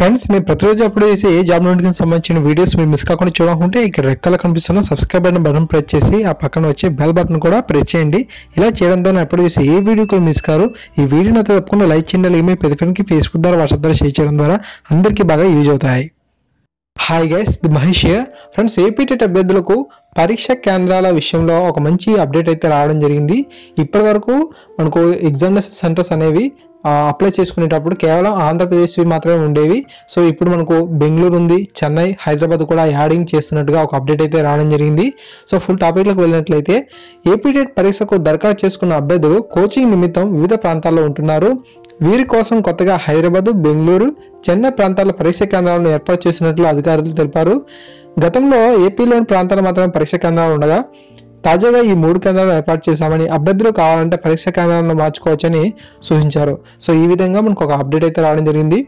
Friends మీరు ప్రతిరోజు upload చేసే ఏ జాబ్ నోటిఫికేషన్ సంబంధించిన వీడియోస్ మీరు మిస్ కాకుండా చూడాలనుకుంటే ఇక్కడ రెక్కల కనిపిస్తున్న సబ్స్క్రైబ్ బటన్ ప్రెస్ చేసి ఆ పక్కన వచ్చే బెల్ బటన్ కూడా ప్రెస్ చేయండి. ఇలా చేయడం ద్వారా అప్లోడ్ చేసే ఏ వీడియో కూడా మిస్ కారు. ఈ వీడియోని అయితే తప్పకుండా లైక్ చేయండి. మీ ప్రతి ఫ్రెండ్కి ఫేస్బుక్ ద్వారా వాట్సాప్ ద్వారా షేర్ చేయడం ద్వారా అందరికీ బాగా యూజ్ అవుతాయి. Hi guys, the Mahesh here. Friends, APTET అభ్యర్థులకు పరీక్ష కేంద్రాల విషయంలో ఒక మంచి అప్డేట్ అయితే రావడం జరిగింది. ఇప్పటి వరకు మనకు ఎగ్జామినేషన్ సెంటర్స్ అనేవి అప్లై చేసుకునేటప్పుడు కేవలం ఆంధ్రప్రదేశ్ మాత్రమే ఉండేవి. సో ఇప్పుడు మనకు బెంగళూరు ఉంది, చెన్నై, హైదరాబాద్ కూడా యాడింగ్ చేస్తున్నట్టుగా ఒక అప్డేట్ అయితే రావడం జరిగింది. సో ఫుల్ టాపిక్లోకి వెళ్ళినట్లయితే ఏపీటెట్ పరీక్షకు దరఖాస్తు చేసుకున్న అభ్యర్థులు కోచింగ్ నిమిత్తం వివిధ ప్రాంతాల్లో ఉంటున్నారు. వీరి కోసం కొత్తగా హైదరాబాద్, బెంగళూరు, చెన్నై ప్రాంతాల్లో పరీక్ష కేంద్రాలను ఏర్పాటు చేసినట్లు అధికారులు తెలిపారు. గతంలో ఏపీలోని ప్రాంతాలు మాత్రమే పరీక్ష కేంద్రాలు ఉండగా తాజాగా ఈ 3 కేంద్రాలను ఏర్పాటు చేశామని, అభ్యర్థులు కావాలంటే పరీక్ష కేంద్రాలను మార్చుకోవచ్చని సూచించారు. సో ఈ విధంగా మనకు ఒక అప్డేట్ అయితే రావడం జరిగింది.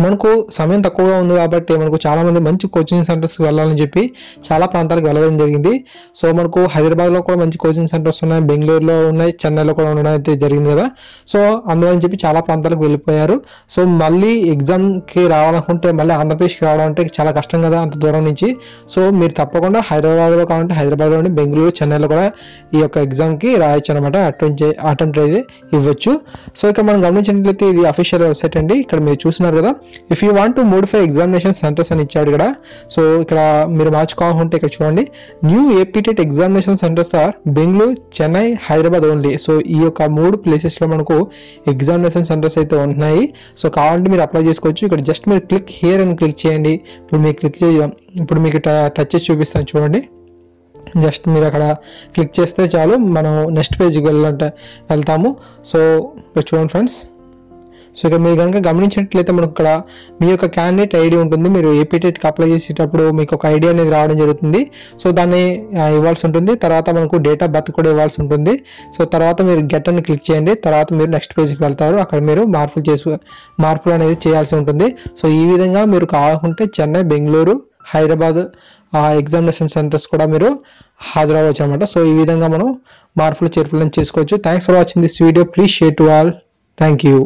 మనకు సమయం తక్కువగా ఉంది కాబట్టి మనకు చాలామంది మంచి కోచింగ్ సెంటర్స్కి వెళ్ళాలని చెప్పి చాలా ప్రాంతాలకు వెళ్ళడం జరిగింది. సో మనకు హైదరాబాద్లో కూడా మంచి కోచింగ్ సెంటర్స్ ఉన్నాయి, బెంగళూరులో ఉన్నాయి, చెన్నైలో కూడా ఉండడం అయితే జరిగింది కదా. సో అందువని చెప్పి చాలా ప్రాంతాలకు వెళ్ళిపోయారు. సో మళ్ళీ ఎగ్జామ్కి రావాలనుకుంటే మళ్ళీ ఆంధ్రప్రదేశ్కి రావడం అంటే చాలా కష్టం కదా అంత దూరం నుంచి. సో మీరు తప్పకుండా హైదరాబాద్లో కావాలంటే హైదరాబాద్లోని, బెంగళూరు, చెన్నైలో కూడా ఈ యొక్క ఎగ్జామ్కి రాయొచ్చు అనమాట. అటెంప్ట్ అయితే ఇవ్వచ్చు. సో ఇక్కడ మనం గమనించినట్లయితే ఇది అఫీషియల్ వెబ్సైట్ అండి. ఇక్కడ మీరు చూస్తున్నారు కదా, if you want to modify examination centres అని ఇచ్చాడు ఇక్కడ. సో ఇక్కడ మీరు మార్చుకోవాలంటే ఇక్కడ చూడండి, new APTET examination centres are Bengaluru, Chennai, Hyderabad only. So ఈ యొక్క 3 ప్లేసెస్లో మనకు ఎగ్జామినేషన్ సెంటర్స్ అయితే ఉంటున్నాయి. సో కావాలంటే మీరు అప్లై చేసుకోవచ్చు. ఇక్కడ జస్ట్ మీరు క్లిక్ హియర్ అని క్లిక్ చేయండి. ఇప్పుడు మీకు టచ్ చేసి చూపిస్తాను చూడండి. జస్ట్ మీరు అక్కడ క్లిక్ చేస్తే చాలు, మనం నెక్స్ట్ పేజ్కి వెళ్తాము. సో ఇక్కడ చూడండి ఫ్రెండ్స్. సో ఇక్కడ మీరు కనుక గమనించినట్లయితే మనకు ఇక్కడ మీ యొక్క క్యాండిడేట్ ఐడి ఉంటుంది. మీరు ఏపీటెట్కి అప్లై చేసేటప్పుడు మీకు ఒక ఐడి అనేది రావడం జరుగుతుంది. సో దాన్ని ఇవ్వాల్సి ఉంటుంది. తర్వాత మనకు డేట్ ఆఫ్ బర్త్ కూడా ఇవ్వాల్సి ఉంటుంది. సో తర్వాత మీరు గెట్ అని క్లిక్ చేయండి. తర్వాత మీరు నెక్స్ట్ పేజ్కి వెళ్తారు. అక్కడ మీరు మార్పులు అనేది చేయాల్సి ఉంటుంది. సో ఈ విధంగా మీరు కావాలనుకుంటే చెన్నై, బెంగళూరు, హైదరాబాద్ ఎగ్జామినేషన్ సెంటర్స్ కూడా మీరు హాజరవ్వచ్చు అనమాట. సో ఈ విధంగా మనం మార్పులు చేర్పులను చేసుకోవచ్చు. Thanks for watching this video. Please share to all. Thank you.